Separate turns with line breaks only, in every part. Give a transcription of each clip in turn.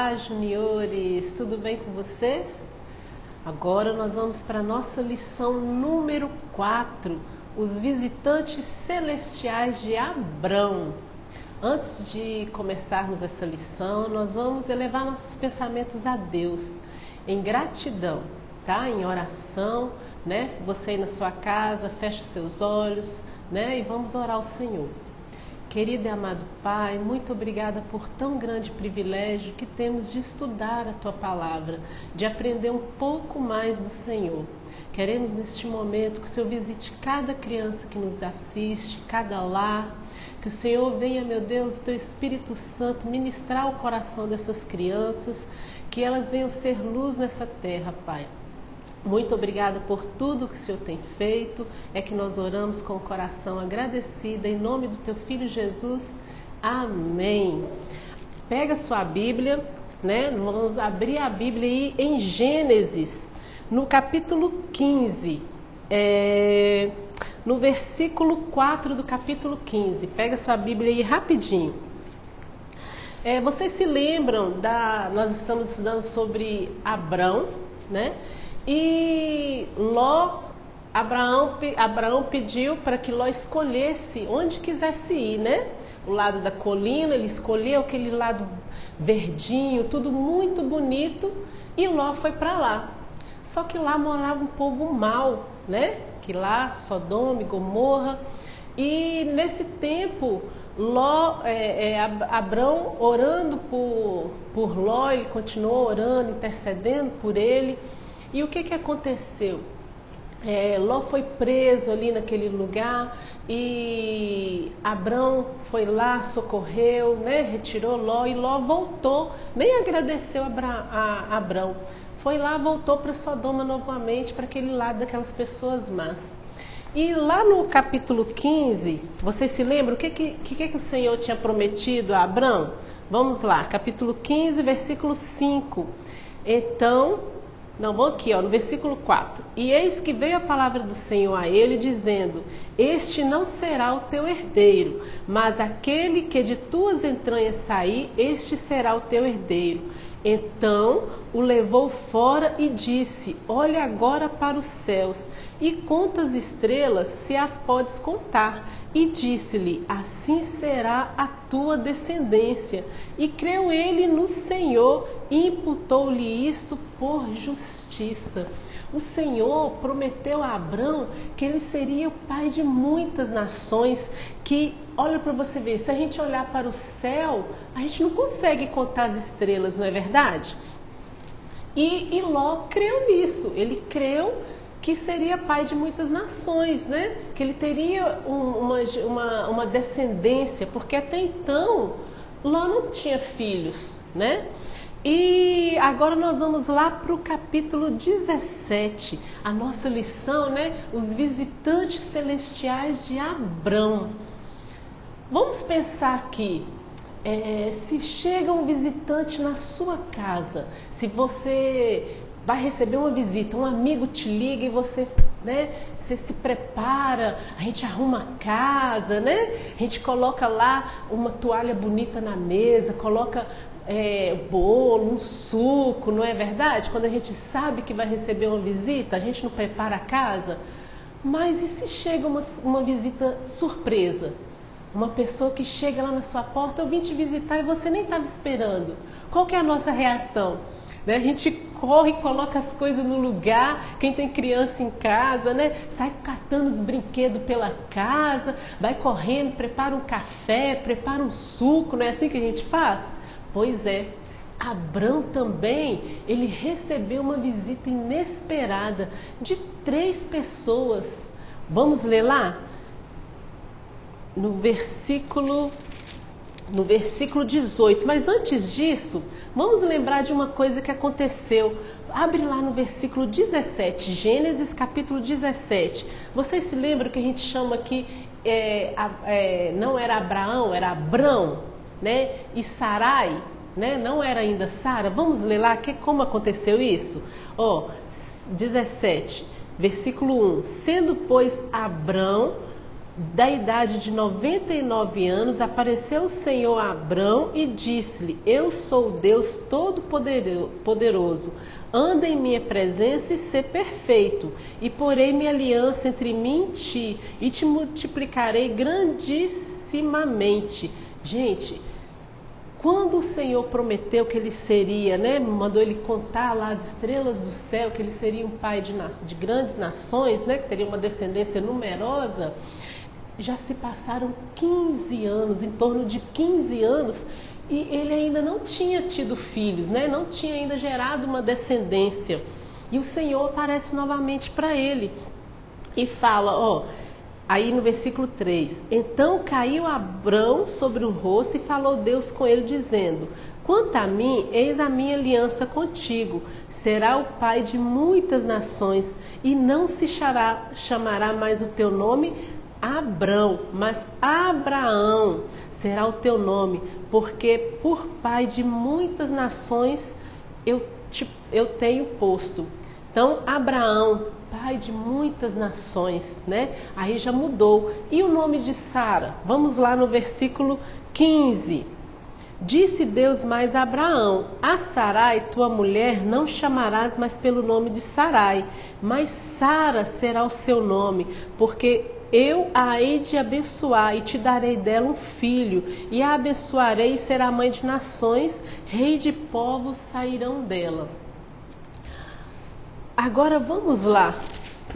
Olá, juniores, tudo bem com vocês? Agora nós vamos para a nossa lição número 4, os visitantes celestiais de Abrão. Antes de começarmos essa lição, nós vamos elevar nossos pensamentos a Deus em gratidão, tá? Em oração, né? Você aí na sua casa, fecha seus olhos, né? E vamos orar ao Senhor. Querido e amado Pai, muito obrigada por tão grande privilégio que temos de estudar a Tua Palavra, de aprender um pouco mais do Senhor. Queremos neste momento que o Senhor visite cada criança que nos assiste, cada lar, que o Senhor venha, meu Deus, o Teu Espírito Santo ministrar o coração dessas crianças, que elas venham ser luz nessa terra, Pai. Muito obrigada por tudo que o Senhor tem feito. É que nós oramos com o coração agradecido em nome do Teu Filho Jesus. Amém. Pega sua Bíblia, né? Vamos abrir a Bíblia aí em Gênesis, no capítulo 15, no versículo 4 do capítulo 15. Pega sua Bíblia aí rapidinho. Vocês se lembram nós estamos estudando sobre Abrão, né? E Abraão pediu para que Ló escolhesse onde quisesse ir, né? O lado da colina, ele escolheu aquele lado verdinho, tudo muito bonito, e Ló foi para lá. Só que lá morava um povo mau, né? Que lá, Sodoma e Gomorra. E nesse tempo, Abrão orando por Ló, ele continuou orando, intercedendo por ele. E o que aconteceu? Ló foi preso ali naquele lugar e Abrão foi lá, socorreu, né? Retirou Ló e Ló voltou, nem agradeceu a Abrão. Foi lá, voltou para Sodoma novamente, para aquele lado daquelas pessoas más. E lá no capítulo 15, vocês se lembram o que o Senhor tinha prometido a Abrão? Vamos lá, capítulo 15, versículo 5. Vou aqui, no versículo 4. E eis que veio a palavra do Senhor a ele, dizendo: Este não será o teu herdeiro, mas aquele que de tuas entranhas sair, este será o teu herdeiro. Então o levou fora e disse: Olha agora para os céus, e conta as estrelas, se as podes contar. E disse-lhe: Assim será a tua descendência. E creu ele no Senhor, e imputou-lhe isto por justiça. O Senhor prometeu a Abrão que ele seria o pai de muitas nações, que, olha para você ver, se a gente olhar para o céu, a gente não consegue contar as estrelas, não é verdade? E Ló creu nisso, ele creu que seria pai de muitas nações, né? Que ele teria uma descendência, porque até então Ló não tinha filhos, né? E agora nós vamos lá para o capítulo 17, a nossa lição, né? Os visitantes celestiais de Abrão. Vamos pensar aqui, se chega um visitante na sua casa, se você vai receber uma visita, um amigo te liga e você, né, você se prepara, a gente arruma a casa, né? A gente coloca lá uma toalha bonita na mesa, coloca bolo, um suco, não é verdade? Quando a gente sabe que vai receber uma visita, a gente não prepara a casa. Mas e se chega uma visita surpresa? Uma pessoa que chega lá na sua porta: eu vim te visitar, e você nem estava esperando. Qual que é a nossa reação? A gente corre, coloca as coisas no lugar. Quem tem criança em casa, né? Sai catando os brinquedos pela casa, vai correndo, prepara um café, prepara um suco. Não é assim que a gente faz? Pois é, Abrão também, ele recebeu uma visita inesperada de 3 pessoas. Vamos ler lá? No versículo 18. Mas antes disso, vamos lembrar de uma coisa que aconteceu. Abre lá no versículo 17, Gênesis capítulo 17. Vocês se lembram que a gente chama aqui, não era Abraão, era Abrão, né? E Sarai, né? Não era ainda Sara. Vamos ler lá como aconteceu isso? 17, versículo 1. Sendo, pois, Abrão da idade de 99 anos, apareceu o Senhor a Abrão e disse-lhe: Eu sou o Deus Todo-Poderoso. Anda em minha presença e sê perfeito, e porei minha aliança entre mim e ti, e te multiplicarei grandissimamente. Gente, quando o Senhor prometeu que ele seria, mandou ele contar lá as estrelas do céu, que ele seria um pai de grandes nações, que teria uma descendência numerosa, já se passaram 15 anos, em torno de 15 anos, e ele ainda não tinha tido filhos, não tinha ainda gerado uma descendência. E o Senhor aparece novamente para ele e fala, aí no versículo 3, então caiu Abrão sobre o rosto e falou Deus com ele, dizendo: Quanto a mim, eis a minha aliança contigo, será o pai de muitas nações, e não se chamará mais o teu nome Abrão, mas Abraão será o teu nome, porque por pai de muitas nações eu tenho posto. Então, Abraão, pai de muitas nações, Aí já mudou. E o nome de Sara? Vamos lá no versículo 15. Disse Deus mais a Abraão: A Sarai, tua mulher, não chamarás mais pelo nome de Sarai, mas Sara será o seu nome, porque eu a hei de abençoar e te darei dela um filho, e a abençoarei e será mãe de nações, rei de povos sairão dela. Agora vamos lá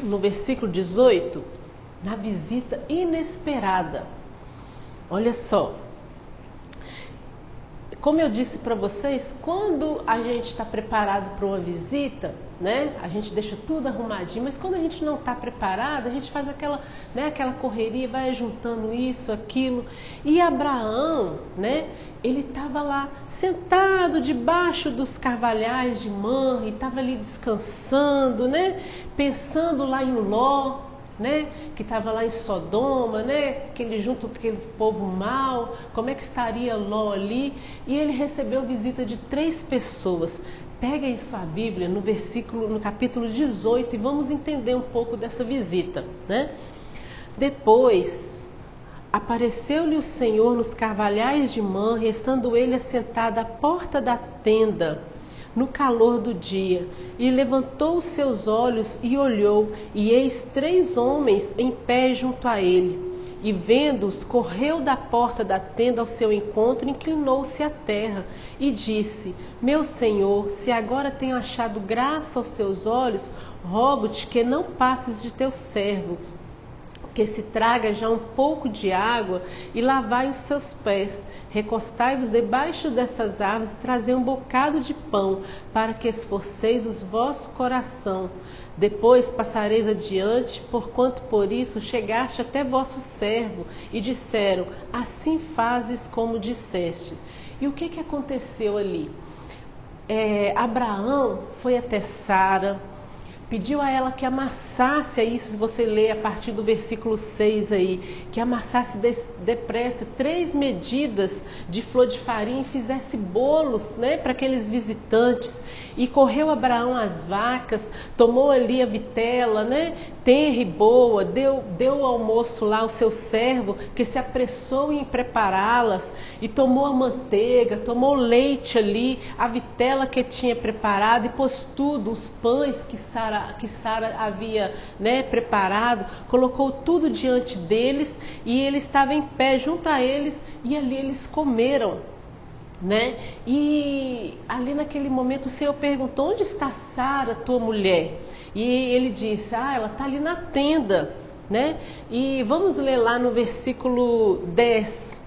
no versículo 18, na visita inesperada. Olha só. Como eu disse para vocês, quando a gente está preparado para uma visita, a gente deixa tudo arrumadinho, mas quando a gente não está preparado, a gente faz aquela correria, vai juntando isso, aquilo. E Abraão, ele estava lá sentado debaixo dos carvalhais de Mamre, estava ali descansando, pensando lá em Ló, que estava lá em Sodoma, junto com aquele povo mau, como é que estaria Ló ali? E ele recebeu visita de 3 pessoas. Pega aí sua Bíblia no capítulo 18 e vamos entender um pouco dessa visita, Depois apareceu-lhe o Senhor nos carvalhais de Mamre, estando ele assentado à porta da tenda, no calor do dia, e levantou os seus olhos e olhou, e eis 3 homens em pé junto a ele. E vendo-os, correu da porta da tenda ao seu encontro, inclinou-se à terra e disse: Meu Senhor, se agora tenho achado graça aos teus olhos, rogo-te que não passes de teu servo, que se traga já um pouco de água e lavai os seus pés. Recostai-vos debaixo destas árvores e trazei um bocado de pão, para que esforceis os vosso coração. Depois passareis adiante, porquanto por isso chegaste até vosso servo. E disseram: Assim fazes como disseste. E o que aconteceu ali? Abraão foi até Sara, pediu a ela que amassasse aí, se você ler a partir do versículo 6 aí, que amassasse depressa 3 medidas de flor de farinha e fizesse bolos, para aqueles visitantes. E correu Abraão às vacas, tomou ali a vitela, tenra e boa, deu o almoço lá ao seu servo, que se apressou em prepará-las, e tomou a manteiga, tomou o leite ali, a vitela que tinha preparado, e pôs tudo, os pães que Sara havia preparado, colocou tudo diante deles, e ele estava em pé junto a eles, e ali eles comeram. E ali naquele momento o Senhor perguntou: Onde está Sara, tua mulher? E ele disse: ela está ali na tenda, E vamos ler lá no versículo 10.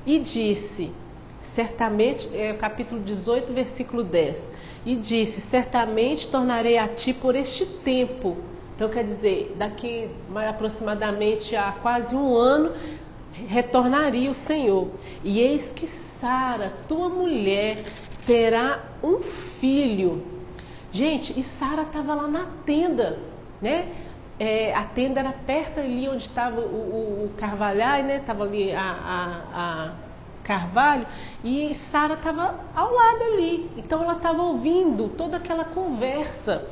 E disse, certamente, capítulo 18, versículo 10. E disse: Certamente tornarei a ti por este tempo. Então quer dizer, daqui aproximadamente a quase 1 ano, retornaria o Senhor. E eis que Sara, tua mulher, terá um filho. Gente, e Sara estava lá na tenda, a tenda era perto ali onde estava o carvalhar, estava ali a carvalho, e Sara estava ao lado ali. Então ela estava ouvindo toda aquela conversa.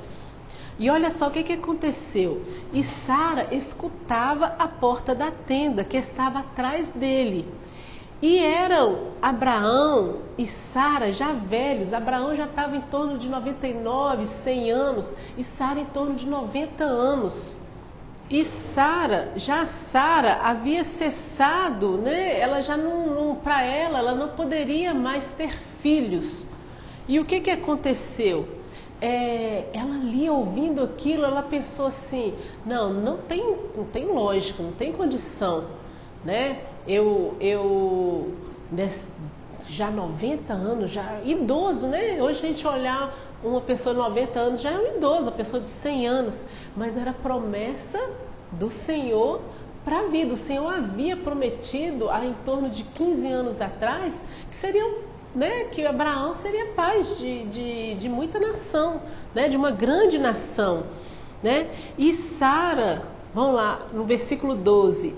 E olha só o que aconteceu. E Sara escutava a porta da tenda que estava atrás dele. E eram Abraão e Sara já velhos. Abraão já estava em torno de 99, 100 anos. E Sara em torno de 90 anos. E Sara havia cessado, né? Ela já para ela não poderia mais ter filhos. E o que aconteceu? Ela ali ouvindo aquilo, ela pensou assim, não tem lógica, não tem condição, né? Já 90 anos, já idoso, né? Hoje a gente olhar uma pessoa de 90 anos já é um idoso, uma pessoa de 100 anos, mas era promessa do Senhor para a vida. O Senhor havia prometido há em torno de 15 anos atrás que seriam, né, que Abraão seria pai de muita nação, né, de uma grande nação, né? E Sara, vamos lá, no versículo 12,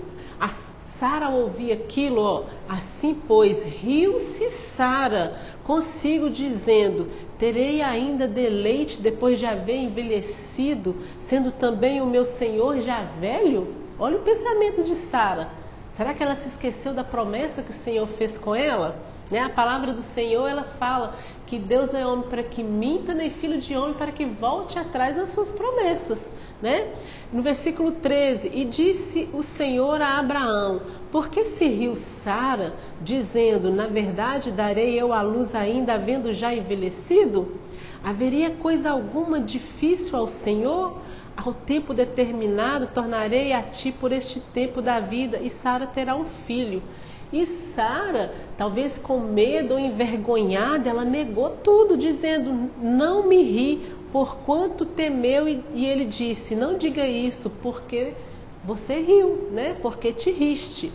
Sara ouvia aquilo, assim pois, riu-se Sara consigo dizendo, terei ainda deleite depois de haver envelhecido, sendo também o meu Senhor já velho? Olha o pensamento de Sara. Será que ela se esqueceu da promessa que o Senhor fez com ela? Né? A palavra do Senhor, ela fala que Deus não é homem para que minta, nem filho de homem para que volte atrás nas suas promessas, né? No versículo 13, e disse o Senhor a Abraão, por que se riu Sara, dizendo, na verdade darei eu à luz ainda, havendo já envelhecido? Haveria coisa alguma difícil ao Senhor? Ao tempo determinado tornarei a ti por este tempo da vida, e Sara terá um filho. E Sara, talvez com medo ou envergonhada, ela negou tudo, dizendo, não me ri, porquanto temeu. E ele disse, não diga isso, porque você riu, né? Porque te riste.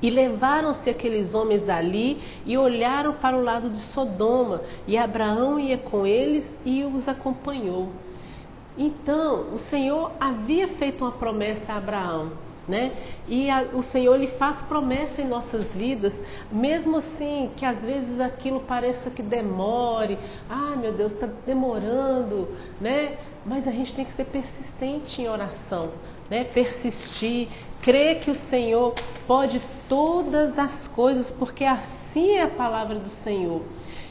E levaram-se aqueles homens dali e olharam para o lado de Sodoma, e Abraão ia com eles e os acompanhou. Então, o Senhor havia feito uma promessa a Abraão, né? E o Senhor, Ele faz promessa em nossas vidas, mesmo assim que às vezes aquilo pareça que demore, meu Deus, está demorando, né? Mas a gente tem que ser persistente em oração, né? Persistir, crer que o Senhor pode todas as coisas, porque assim é a palavra do Senhor.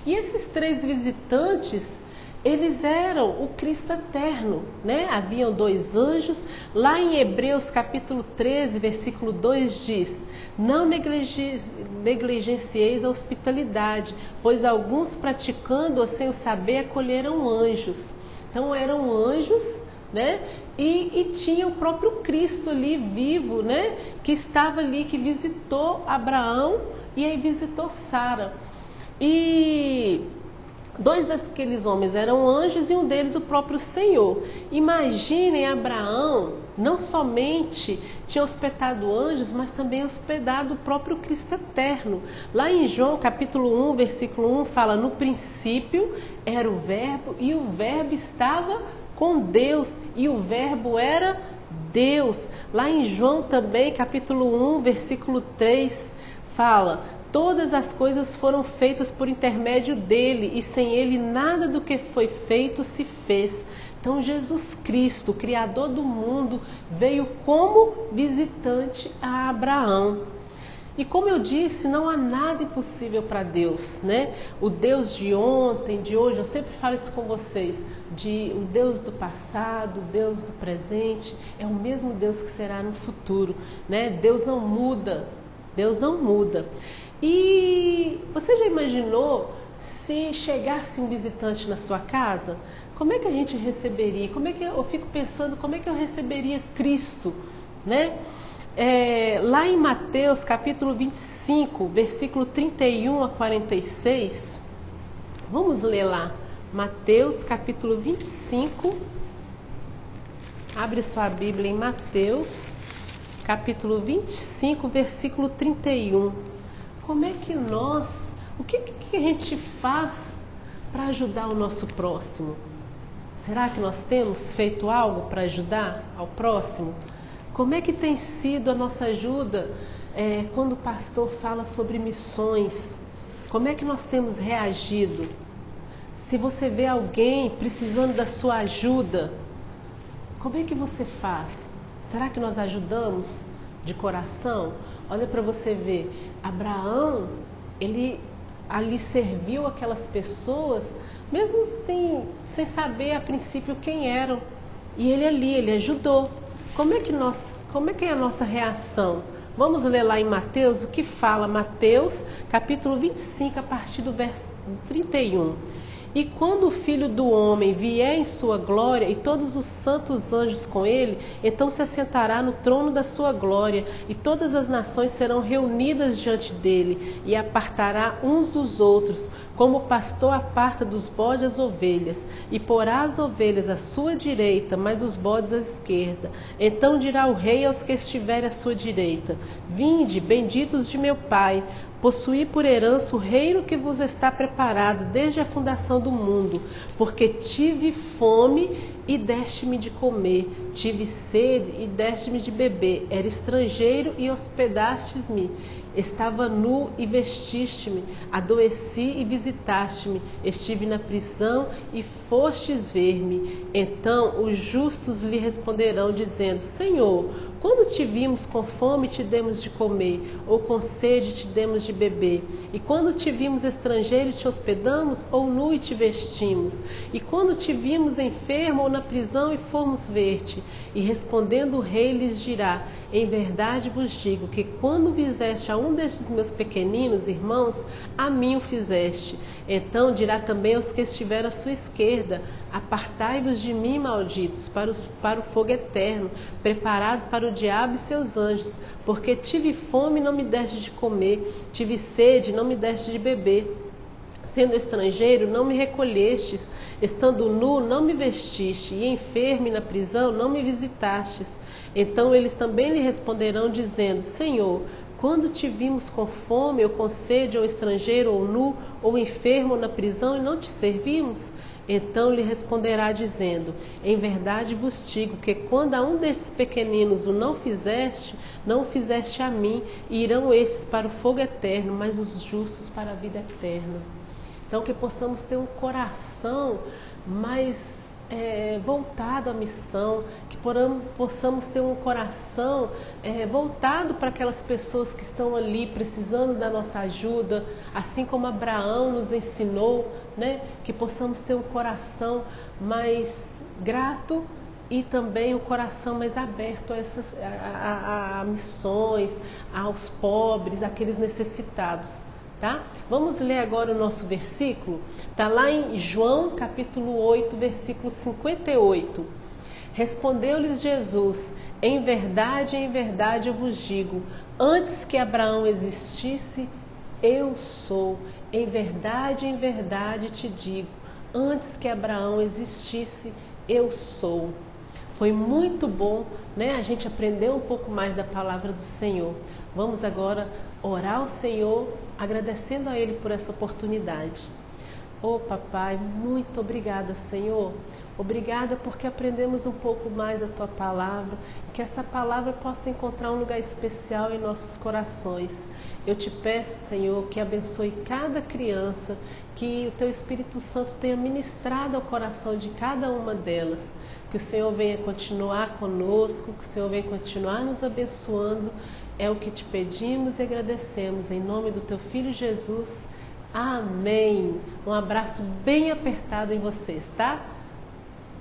E esses 3 visitantes, eles eram o Cristo eterno, né? Haviam 2 anjos. Lá em Hebreus capítulo 13, versículo 2 diz, não negligencieis a hospitalidade, pois alguns praticando-a sem o saber acolheram anjos. Então eram anjos, né? E tinha o próprio Cristo ali vivo, né? Que estava ali, que visitou Abraão e aí visitou Sara. E 2 daqueles homens eram anjos e um deles o próprio Senhor. Imaginem Abraão, não somente tinha hospedado anjos, mas também hospedado o próprio Cristo eterno. Lá em João capítulo 1, versículo 1, fala, no princípio era o verbo e o verbo estava com Deus e o verbo era Deus. Lá em João também, capítulo 1, versículo 3, fala, todas as coisas foram feitas por intermédio dele e sem ele nada do que foi feito se fez. Então Jesus Cristo, o Criador do mundo, veio como visitante a Abraão. E como eu disse, não há nada impossível para Deus, né? O Deus de ontem, de hoje, eu sempre falo isso com vocês, o Deus do passado, o Deus do presente, é o mesmo Deus que será no futuro, né? Deus não muda, Deus não muda. E você já imaginou se chegasse um visitante na sua casa? Como é que a gente receberia? Eu fico pensando, como é que eu receberia Cristo, né? Lá em Mateus capítulo 25, versículo 31 a 46, vamos ler lá, Mateus capítulo 25, abre sua Bíblia em Mateus capítulo 25, versículo 31, como é que o que a gente faz para ajudar o nosso próximo? Será que nós temos feito algo para ajudar ao próximo? Como é que tem sido a nossa ajuda quando o pastor fala sobre missões? Como é que nós temos reagido? Se você vê alguém precisando da sua ajuda, Como é que você faz? Será que nós ajudamos de coração? Olha para você ver, Abraão, ele ali serviu aquelas pessoas, mesmo sem saber a princípio quem eram. E ele ajudou. Como é que é a nossa reação? Vamos ler lá em Mateus o que fala Mateus, capítulo 25, a partir do verso 31. E quando o Filho do Homem vier em sua glória e todos os santos anjos com ele, então se assentará no trono da sua glória, e todas as nações serão reunidas diante dele, e apartará uns dos outros, como o pastor aparta dos bodes as ovelhas, e porá as ovelhas à sua direita, mas os bodes à esquerda. Então dirá o rei aos que estiverem à sua direita: Vinde, benditos de meu Pai, possuí por herança o reino que vos está preparado desde a fundação do mundo, porque tive fome e deste-me de comer, tive sede e deste-me de beber, era estrangeiro e hospedastes-me, estava nu e vestiste-me, adoeci e visitaste-me, estive na prisão e fostes ver-me. Então os justos lhe responderão, dizendo: Senhor, quando te vimos com fome, te demos de comer, ou com sede, te demos de beber? E quando te vimos estrangeiro, te hospedamos, ou nu e te vestimos? E quando te vimos enfermo ou na prisão e fomos ver-te? E respondendo o rei lhes dirá: Em verdade vos digo que quando fizeste a um destes meus pequeninos irmãos, a mim o fizeste. Então dirá também aos que estiverem à sua esquerda: Apartai-vos de mim, malditos, para o fogo eterno, preparado para o diabo e seus anjos, porque tive fome e não me deste de comer, tive sede e não me deste de beber. Sendo estrangeiro, não me recolhestes, estando nu, não me vestiste, e enfermo e na prisão, não me visitastes. Então eles também lhe responderão, dizendo: Senhor, quando te vimos com fome, ou com sede, ou estrangeiro, ou nu, ou enfermo, ou na prisão, e não te servimos? Então lhe responderá, dizendo: Em verdade vos digo que quando a um desses pequeninos o não o fizeste a mim, e irão estes para o fogo eterno, mas os justos para a vida eterna. Então que possamos ter um coração mais voltado à missão, que possamos ter um coração voltado para aquelas pessoas que estão ali precisando da nossa ajuda, assim como Abraão nos ensinou, né? Que possamos ter um coração mais grato e também um coração mais aberto a missões, aos pobres, àqueles necessitados. Tá? Vamos ler agora o nosso versículo. Está lá em João capítulo 8, versículo 58. Respondeu-lhes Jesus: em verdade eu vos digo, antes que Abraão existisse, eu sou. Em verdade te digo, antes que Abraão existisse, eu sou. Foi muito bom, né? A gente aprendeu um pouco mais da palavra do Senhor. Vamos agora orar ao Senhor, agradecendo a Ele por essa oportunidade. Oh, Papai, muito obrigada, Senhor. Obrigada porque aprendemos um pouco mais da Tua palavra, que essa palavra possa encontrar um lugar especial em nossos corações. Eu te peço, Senhor, que abençoe cada criança, que o Teu Espírito Santo tenha ministrado ao coração de cada uma delas. Que o Senhor venha continuar conosco, que o Senhor venha continuar nos abençoando. É o que te pedimos e agradecemos. Em nome do Teu Filho Jesus. Amém. Um abraço bem apertado em vocês, tá?